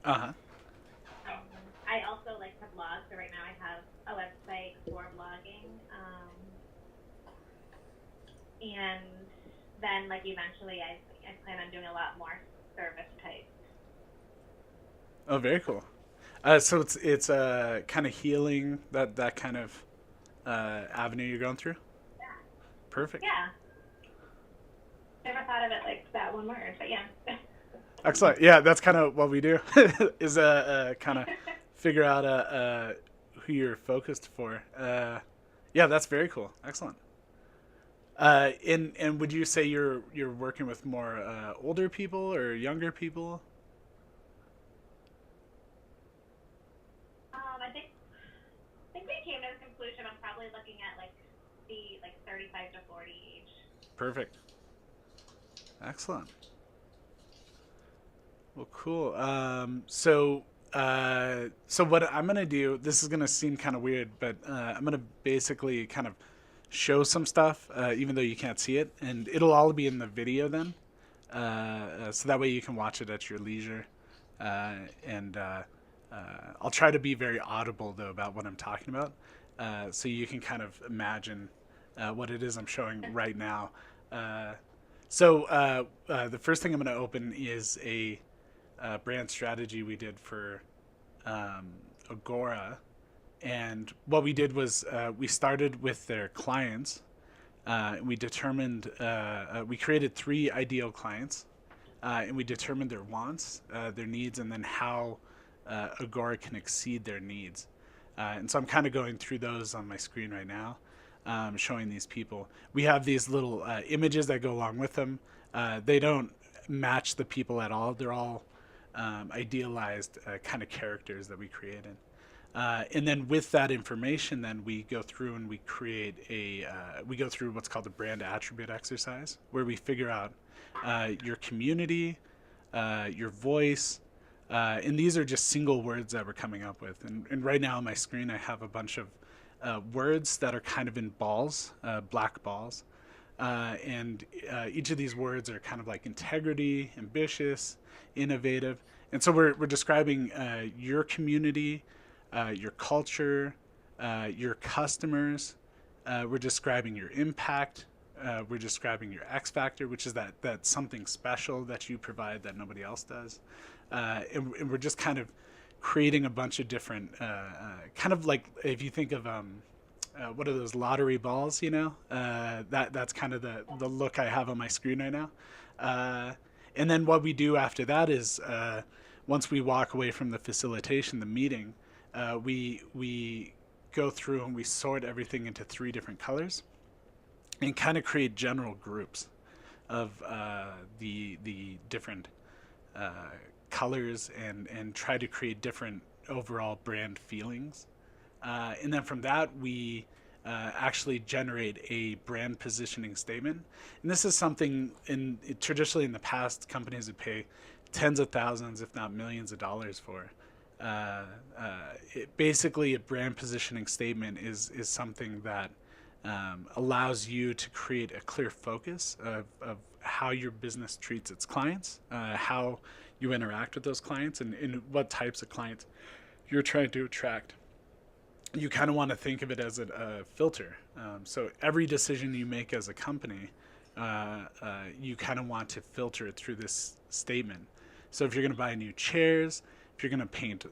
Uh-huh. I also like to blog, so right now I have a website for blogging. And then, like eventually, I plan on doing a lot more service type. Oh, very cool. So it's kind of healing, that kind of avenue you're going through. Yeah, Perfect. yeah. Never thought of it like that one word, but yeah. Excellent. Yeah, that's kind of what we do. Is kind of figure out who you're focused for. Yeah, that's very cool. Excellent. And would you say you're working with more older people or younger people? I think we came to the conclusion I'm probably looking at like the 35 to 40 age. Perfect. Excellent. Well, cool. So what I'm gonna do? This is gonna seem kind of weird, but I'm gonna basically kind of show some stuff, even though you can't see it, and it'll all be in the video then. So that way you can watch it at your leisure. And I'll try to be very audible though about what I'm talking about, so you can kind of imagine what it is I'm showing right now. Uh, the first thing I'm going to open is a brand strategy we did for um, Agora, and what we did was we started with their clients. We determined we created three ideal clients, and we determined their wants, their needs, and then how Agora can exceed their needs. And so I'm kind of going through those on my screen right now, showing these people. We have these little images that go along with them. They don't match the people at all. They're all idealized kind of characters that we created. And then with that information, then we go through and we create we go through what's called the brand attribute exercise, where we figure out your community, your voice, and these are just single words that we're coming up with. And right now on my screen, I have a bunch of words that are kind of in balls, black balls. And each of these words are kind of like integrity, ambitious, innovative. And so we're describing your community, your culture, your customers. We're describing your impact. We're describing your X factor, which is that something special that you provide that nobody else does. And we're just kind of creating a bunch of different, kind of like if you think of what are those lottery balls? That's kind of the look I have on my screen right now. And then what we do after that is once we walk away from the facilitation, the meeting, we go through and we sort everything into three different colors and kind of create general groups of the different uh, colors and try to create different overall brand feelings. And then from that, we actually generate a brand positioning statement. And this is something traditionally in the past, companies would pay tens of thousands, if not millions of dollars for. Basically, a brand positioning statement is something that allows you to create a clear focus of how your business treats its clients, how you interact with those clients, and what types of clients you're trying to attract. You kind of want to think of it as a filter. So every decision you make as a company, you kind of want to filter it through this statement. So if you're going to buy new chairs, if you're going to paint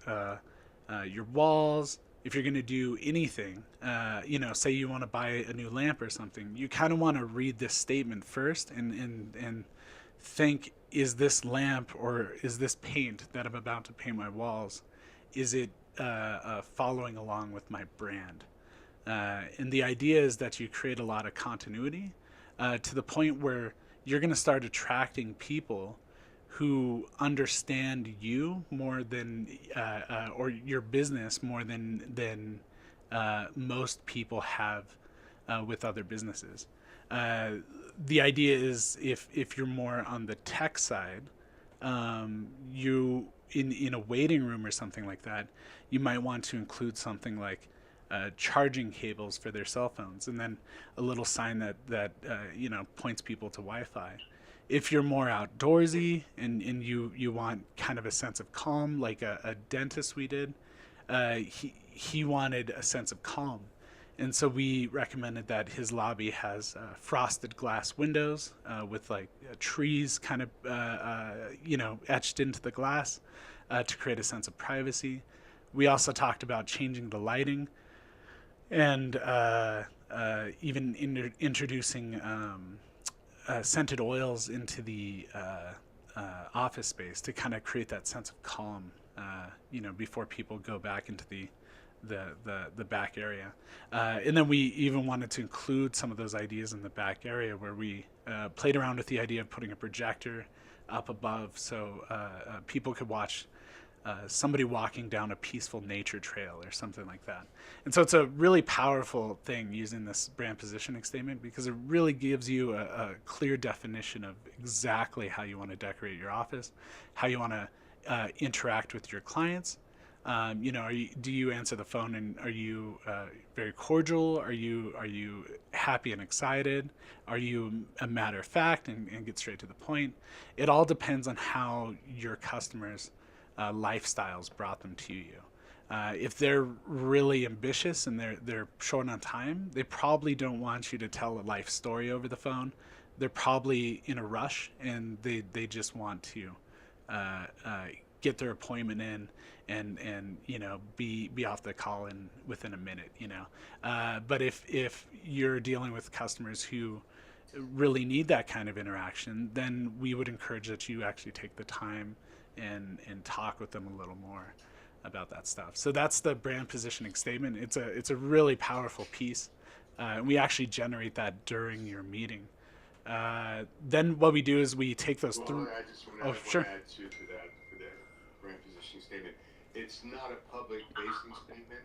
your walls, if you're going to do anything, say you want to buy a new lamp or something, you kind of want to read this statement first and think, is this lamp or is this paint that I'm about to paint my walls, is it following along with my brand? And the idea is that you create a lot of continuity to the point where you're going to start attracting people who understand you more than or your business more than most people have with other businesses. Uh, the idea is if you're more on the tech side, you in a waiting room or something like that, you might want to include something like charging cables for their cell phones, and then a little sign that points people to Wi-Fi. If you're more outdoorsy and you want kind of a sense of calm, like a dentist we did, he wanted a sense of calm. And so we recommended that his lobby has frosted glass windows with like trees kind of etched into the glass to create a sense of privacy. We also talked about changing the lighting and even introducing scented oils into the office space to kind of create that sense of calm, before people go back into the back area. And then we even wanted to include some of those ideas in the back area where we played around with the idea of putting a projector up above so people could watch somebody walking down a peaceful nature trail or something like that. And so it's a really powerful thing using this brand positioning statement because it really gives you a clear definition of exactly how you want to decorate your office, how you want to interact with your clients. Do you answer the phone and are you very cordial? Are you happy and excited? Are you a matter of fact and get straight to the point? It all depends on how your customers lifestyles brought them to you. If they're really ambitious and they're short on time, they probably don't want you to tell a life story over the phone. They're probably in a rush and they just want to get their appointment in and be off the call in within a minute. But if you're dealing with customers who really need that kind of interaction, then we would encourage that you actually take the time and talk with them a little more about that stuff. So that's the brand positioning statement. It's a really powerful piece. We actually generate that during your meeting. Then what we do is we take those through. I just want to add to that for the brand positioning statement. It's not a public facing statement,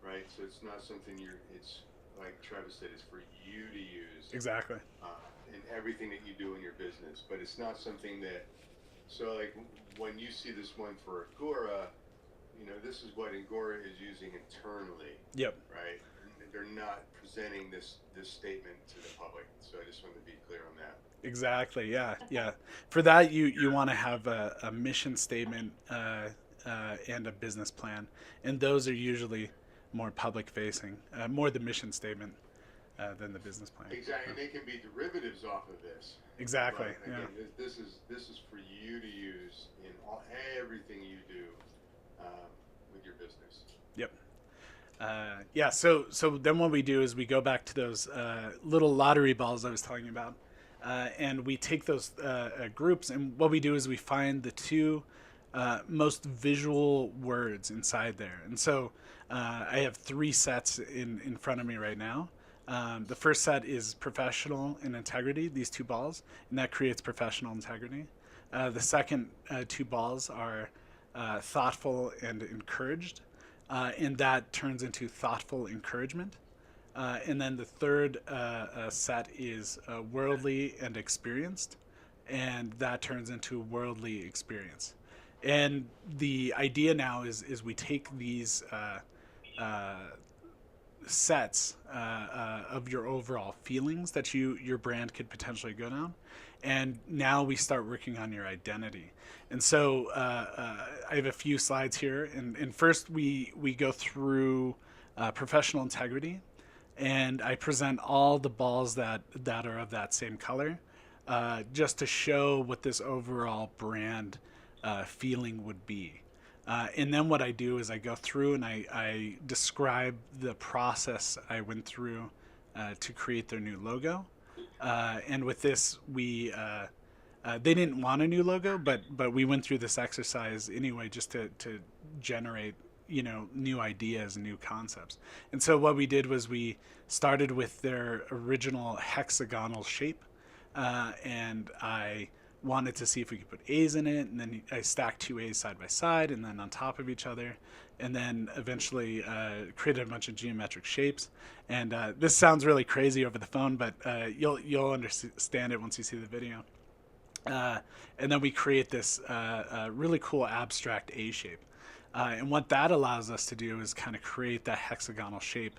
right? So it's not something it's like Travis said, it's for you to use. Exactly. In everything that you do in your business, but it's not something that. So like when you see this one for Agora, this is what Agora is using internally. Yep. Right. They're not presenting this statement to the public. So I just want to be clear on that. Exactly. Yeah. For that, you want to have a mission statement and a business plan, and those are usually more public facing, more the mission statement than the business plan. Exactly. And they can be derivatives off of this. Exactly. But again, this is for you to use in everything you do with your business. Yep. So then what we do is we go back to those little lottery balls I was telling you about, and we take those groups, and what we do is we find the two most visual words inside there. And so I have 3 sets in front of me right now. The first set is professional and integrity, these 2 balls, and that creates professional integrity. The second 2 balls are thoughtful and encouraged, and that turns into thoughtful encouragement. And then the third set is worldly and experienced, and that turns into worldly experience. And the idea now is we take these sets of your overall feelings that your brand could potentially go down, and now we start working on your identity. And so I have a few slides here, and first we go through professional integrity, and I present all the balls that are of that same color, just to show what this overall brand feeling would be. And then what I do is I go through and I describe the process I went through to create their new logo. And with this, they didn't want a new logo, but we went through this exercise anyway just to generate new ideas and new concepts. And so what we did was we started with their original hexagonal shape, and I wanted to see if we could put A's in it, and then I stacked 2 A's side by side and then on top of each other, and then eventually created a bunch of geometric shapes. And this sounds really crazy over the phone, but you'll understand it once you see the video. And then we create this really cool abstract A shape. And what that allows us to do is kind of create that hexagonal shape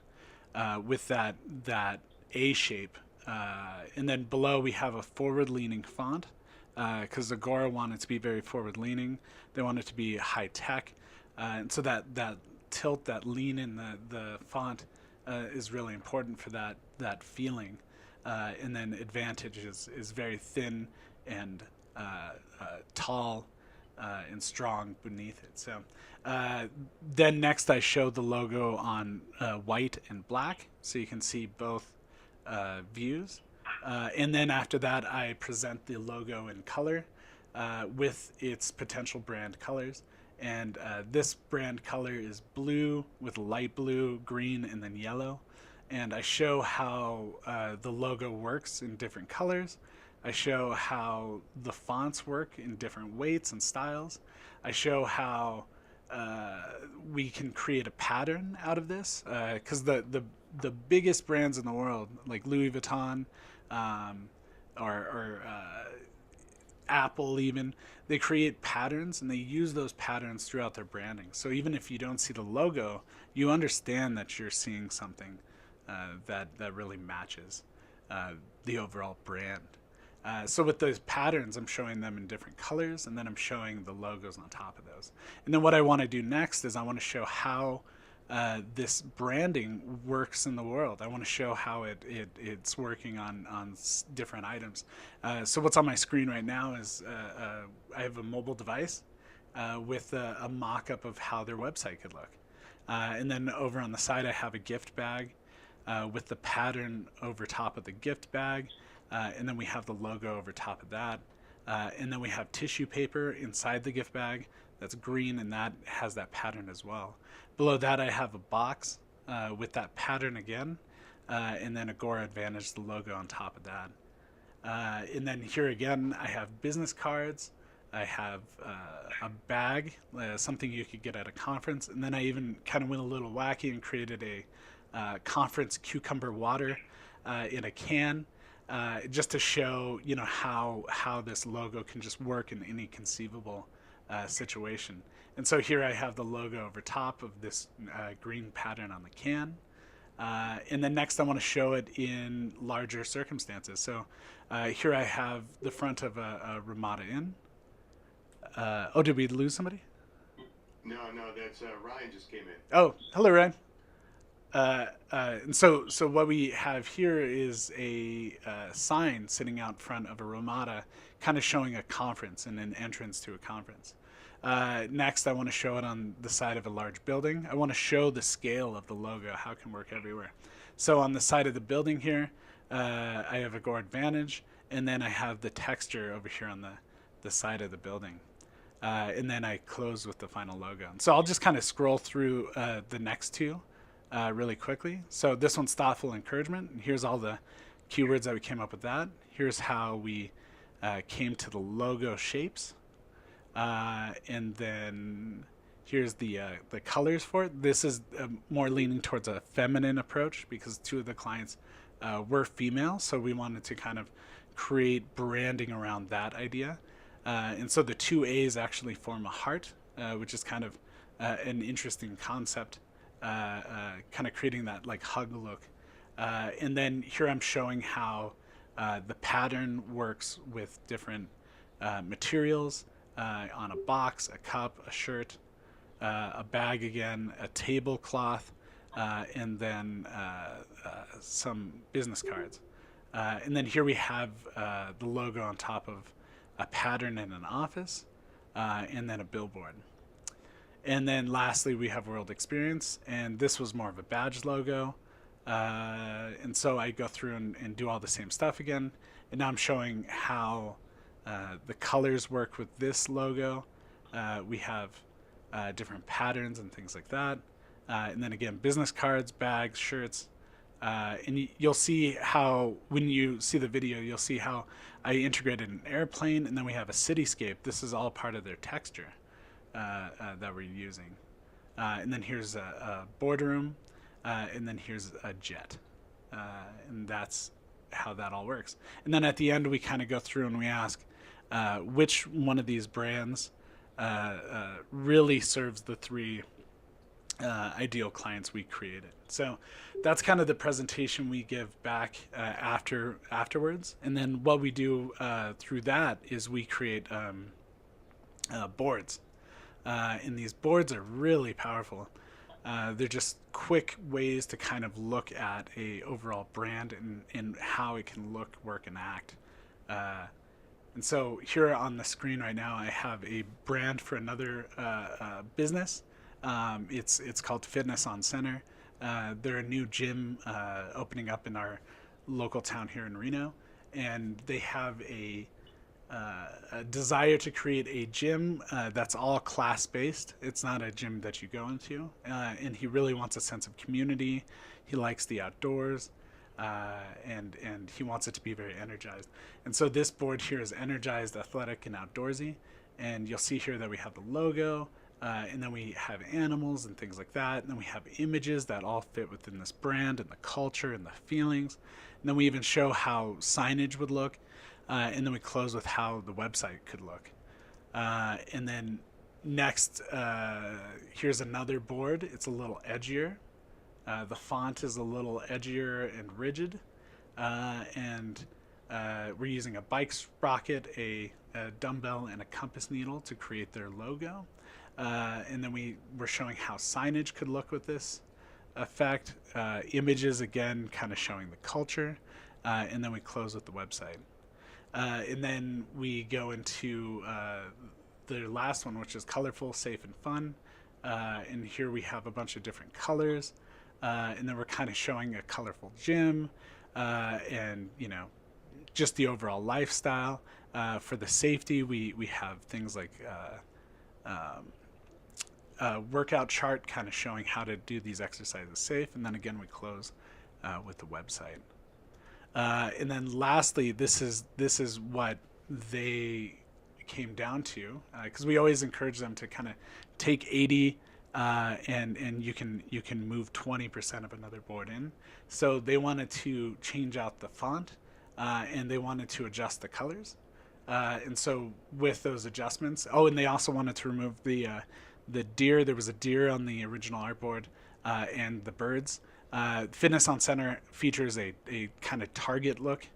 with that A shape And then below we have a forward-leaning font because Agora wanted to be very forward-leaning. They want it to be high-tech. And so that tilt, that lean in the font is really important for that feeling. And then Advantage is very thin and tall and strong beneath it. So then next I show the logo on white and black, so you can see both views. And then after that I present the logo in color with its potential brand colors. And this brand color is blue with light blue, green, and then yellow. And I show how the logo works in different colors. I show how the fonts work in different weights and styles. I show how we can create a pattern out of this, because the biggest brands in the world, like Louis Vuitton, or Apple even, they create patterns and they use those patterns throughout their branding. So even if you don't see the logo, you understand that you're seeing something that really matches the overall brand. So with those patterns, I'm showing them in different colors, and then I'm showing the logos on top of those. And then what I want to do next is I want to show how this branding works in the world. I want to show how it's working on different items. So what's on my screen right now is I have a mobile device with a mock-up of how their website could look. And then over on the side I have a gift bag with the pattern over top of the gift bag. And then we have the logo over top of that. And then we have tissue paper inside the gift bag that's green, and that has that pattern as well. Below that I have a box with that pattern again, and then Agora Advantage, the logo on top of that. And then here again I have business cards. I have a bag, something you could get at a conference. And then I even kind of went a little wacky and created a conference cucumber water in a can. Just to show, how this logo can just work in any conceivable situation. And so here I have the logo over top of this green pattern on the can. And then next I want to show it in larger circumstances. So here I have the front of a Ramada Inn. Oh, did we lose somebody? No, that's Ryan just came in. Oh, hello, Ryan. And so what we have here is a sign sitting out front of a Ramada, kind of showing a conference and an entrance to a conference. Next, I want to show it on the side of a large building. I want to show the scale of the logo, how it can work everywhere. So on the side of the building here, I have Agora Advantage, and then I have the texture over here on the side of the building. And then I close with the final logo. And so I'll just kind of scroll through the next two really quickly. So this one's thoughtful encouragement. And here's all the keywords that we came up with that. Here's how we came to the logo shapes. And then here's the colors for it. This is more leaning towards a feminine approach because two of the clients were female. So we wanted to kind of create branding around that idea. And so the two A's actually form a heart, which is kind of an interesting concept, kind of creating that like hug look. And then here I'm showing how the pattern works with different materials on a box, a cup, a shirt, a bag again, a tablecloth, and then some business cards. And then here we have the logo on top of a pattern in an office, and then a billboard. And then lastly, we have World Experience, and this was more of a badge logo. And so I go through and do all the same stuff again. And now I'm showing how the colors work with this logo. We have different patterns and things like that. And then again, business cards, bags, shirts. And you'll see how, when you see the video, you'll see how I integrated an airplane, and then we have a cityscape. This is all part of their texture that we're using. And then here's a boardroom, and then here's a jet. And that's how that all works. And then at the end, we kind of go through and we ask which one of these brands really serves the three ideal clients we created. So that's kind of the presentation we give back afterwards. And then what we do through that is we create boards. And these boards are really powerful. They're just quick ways to kind of look at a overall brand and how it can look, work, and act. And so here on the screen right now, I have a brand for another business. It's called Fitness on Center. They're a new gym opening up in our local town here in Reno, and they have a desire to create a gym that's all class based. It's not a gym that you go into, and he really wants a sense of community. He likes the outdoors, and he wants it to be very energized. And so this board here is energized, athletic, and outdoorsy. And you'll see here that we have the logo, and then we have animals and things like that. And then we have images that all fit within this brand and the culture and the feelings. And then we even show how signage would look. And then we close with how the website could look. And then next, here's another board. It's a little edgier. The font is a little edgier and rigid. And we're using a bike sprocket, a dumbbell, and a compass needle to create their logo. And then we're showing how signage could look with this effect. Images, again, kind of showing the culture. And then we close with the website. And then we go into the last one, which is colorful, safe, and fun. And here we have a bunch of different colors. And then we're kind of showing a colorful gym and, just the overall lifestyle. For the safety, we have things like a workout chart kind of showing how to do these exercises safe. And then again, we close with the website. And then lastly, this is what they came down to, because we always encourage them to kind of take 80 and you can move 20% of another board in. So they wanted to change out the font and they wanted to adjust the colors. And so with those adjustments, and they also wanted to remove the deer. There was a deer on the original artboard and the birds. Fitness on Center features a kind of target look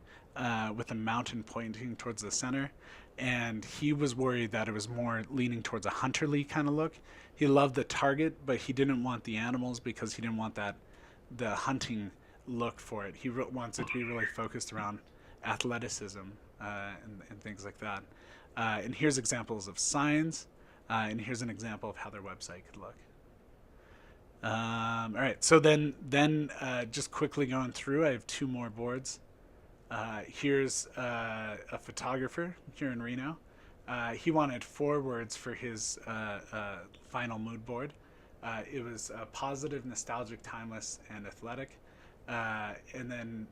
with a mountain pointing towards the center. And he was worried that it was more leaning towards a hunterly kind of look. He loved the target, but he didn't want the animals because he didn't want the hunting look for it. He wants it to be really focused around athleticism and things like that. And here's examples of signs, and here's an example of how their website could look. All right, so then just quickly going through, I have two more boards. Here's a photographer here in Reno. He wanted 4 words for his final mood board. It was positive, nostalgic, timeless, and athletic. And then,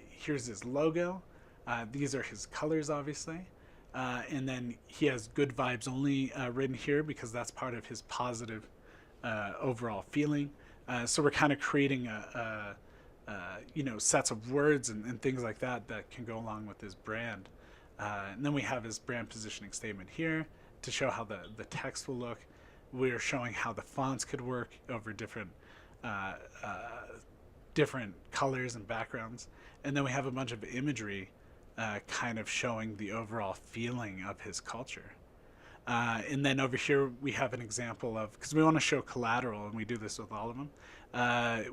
here's his logo. These are his colors, obviously. And then he has good vibes only written here because that's part of his positive overall feeling. So we're kind of creating sets of words and things like that can go along with his brand. And then we have his brand positioning statement here to show how the text will look. We're showing how the fonts could work over different colors and backgrounds. And then we have a bunch of imagery kind of showing the overall feeling of his culture. And then over here we have an example of, because we want to show collateral, and we do this with all of them,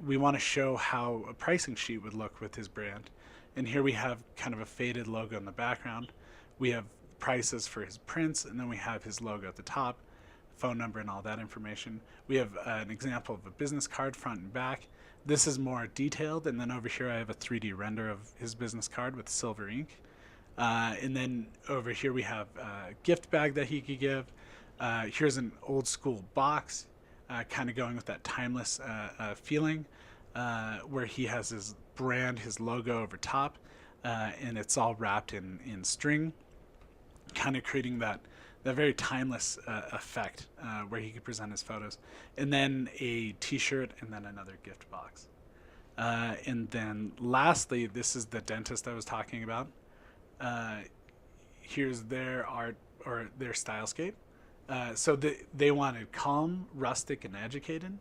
we want to show how a pricing sheet would look with his brand. And here we have kind of a faded logo in the background. We have prices for his prints, and then we have his logo at the top, phone number, and all that information. We have an example of a business card front and back. This is more detailed, and then over here I have a 3D render of his business card with silver ink. And then over here we have a gift bag that he could give. Here's an old school box, kind of going with that timeless feeling, where he has his brand, his logo over top, and it's all wrapped in string, kind of creating that very timeless effect where he could present his photos. And then a t-shirt, and then another gift box. And then lastly, this is the dentist I was talking about. Here's their art or their stylescape. So they wanted calm, rustic, and educated,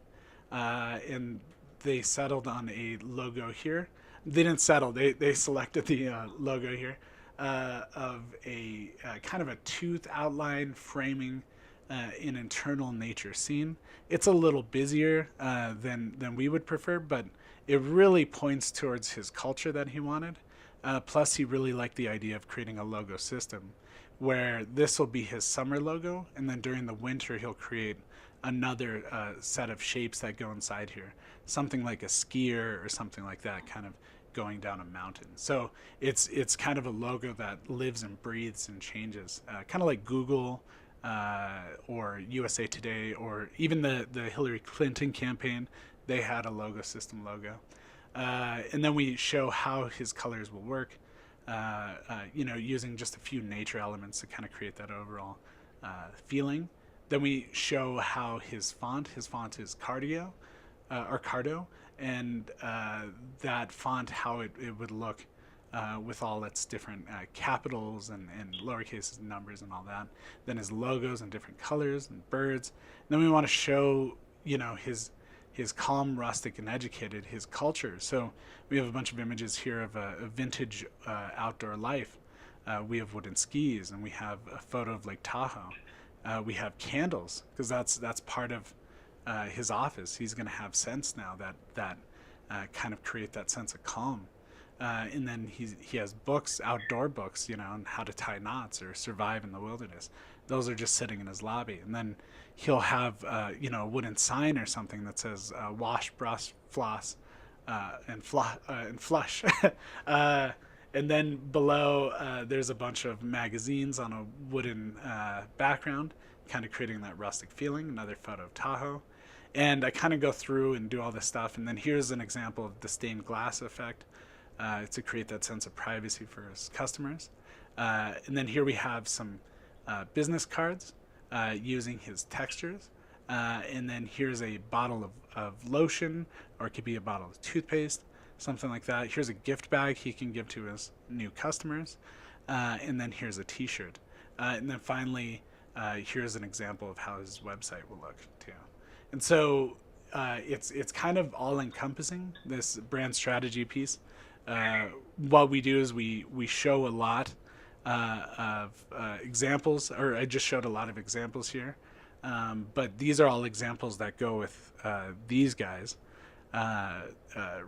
and they settled on a logo here. They didn't settle. They selected the logo here of a kind of a tooth outline framing an internal nature scene. It's a little busier than we would prefer, but it really points towards his culture that he wanted. Plus, he really liked the idea of creating a logo system where this will be his summer logo, and then during the winter, he'll create another set of shapes that go inside here. Something like a skier or something like that, kind of going down a mountain. So it's kind of a logo that lives and breathes and changes, kind of like Google or USA Today, or even the Hillary Clinton campaign. They had a logo system logo. And then we show how his colors will work, using just a few nature elements to kind of create that overall feeling. Then we show how his font is Cardio, or Cardo, and that font, how it would look with all its different capitals and lowercase numbers and all that. Then his logos and different colors and birds. And then we want to show, his calm, rustic, and educated, his culture. So we have a bunch of images here of a vintage outdoor life. We have wooden skis, and we have a photo of Lake Tahoe. We have candles, because that's part of his office. He's going to have scents now that kind of create that sense of calm. And then he has books, outdoor books, on how to tie knots or survive in the wilderness. Those are just sitting in his lobby. And then he'll have, a wooden sign or something that says wash, brush, floss, and flush. And then below, there's a bunch of magazines on a wooden background, kind of creating that rustic feeling. Another photo of Tahoe. And I kind of go through and do all this stuff. And then here's an example of the stained glass effect to create that sense of privacy for his customers. And then here we have some business cards using his textures. And then here's a bottle of lotion, or it could be a bottle of toothpaste, something like that. Here's a gift bag he can give to his new customers. And then here's a t-shirt. And then finally, here's an example of how his website will look too. And so it's kind of all encompassing, this brand strategy piece. What we do is we show a lot of examples, or I just showed a lot of examples here. But these are all examples that go with these guys.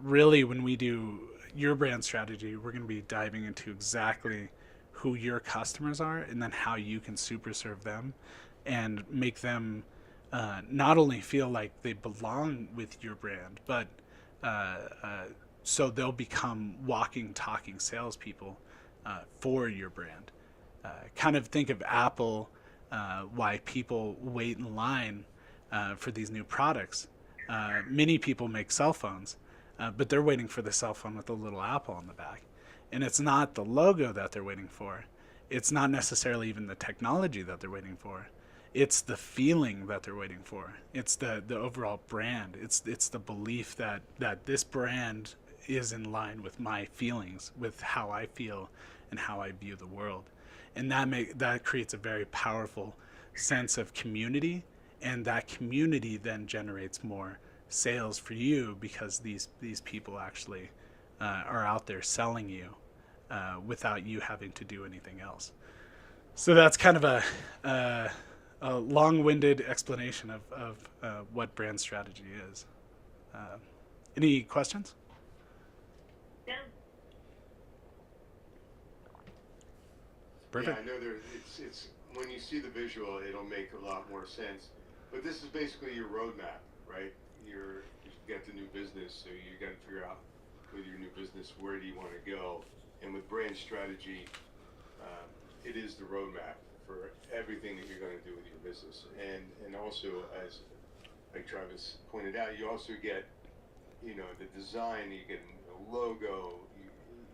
Really, when we do your brand strategy, we're going to be diving into exactly who your customers are, and then how you can super serve them and make them not only feel like they belong with your brand, but so they'll become walking, talking salespeople for your brand. Kind of think of Apple, why people wait in line for these new products. Many people make cell phones, but they're waiting for the cell phone with a little apple on the back. And it's not the logo that they're waiting for. It's not necessarily even the technology that they're waiting for. It's the feeling that they're waiting for. It's the overall brand. It's the belief that this brand is in line with my feelings, with how I feel and how I view the world. And that creates a very powerful sense of community, and that community then generates more sales for you, because these people actually are out there selling you without you having to do anything else. So that's kind of a long-winded explanation of what brand strategy is. Any questions? No. Perfect. Yeah, I know it's when you see the visual, it'll make a lot more sense. But this is basically your roadmap, right? You've got the new business, so you got to figure out with your new business, where do you want to go? And with brand strategy, it is the roadmap for everything that you're going to do with your business. And also, as like Travis pointed out, you also get, the design, you get a logo, you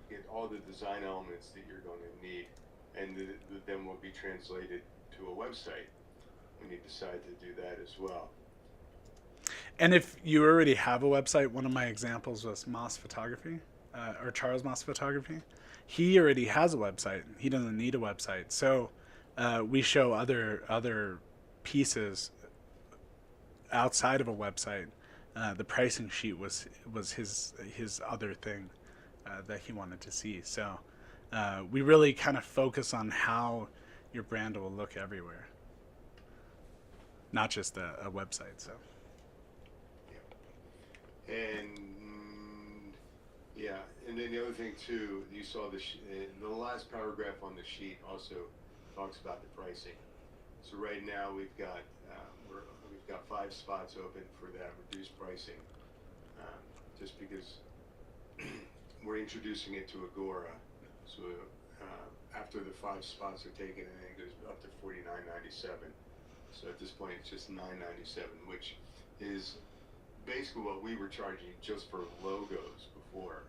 get all the design elements that you're going to need, and then will be translated to a website when you decide to do that as well. And if you already have a website, one of my examples was Moss Photography, or Charles Moss Photography. He already has a website. He doesn't need a website. So we show other pieces outside of a website. The pricing sheet was his other thing that he wanted to see. So we really kind of focus on how your brand will look everywhere, not just a website. So And yeah, and then the other thing too, you saw the last paragraph on the sheet also talks about the pricing. So right now we've got 5 spots open for that reduced pricing, just because we're introducing it to Agora. So after the 5 spots are taken, and then it goes up to $49.97. So at this point, it's just $9.97, which is basically what we were charging just for logos before.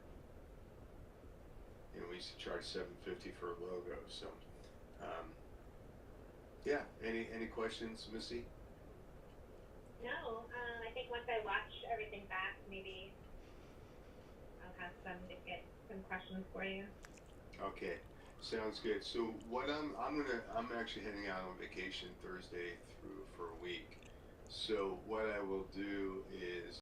You know, we used to charge $7.50 for a logo. So, yeah. Any questions, Missy? No, I think once I watch everything back, maybe I'll have some to get some questions for you. Okay, sounds good. So what I'm actually heading out on vacation Thursday through for a week. So what I will do is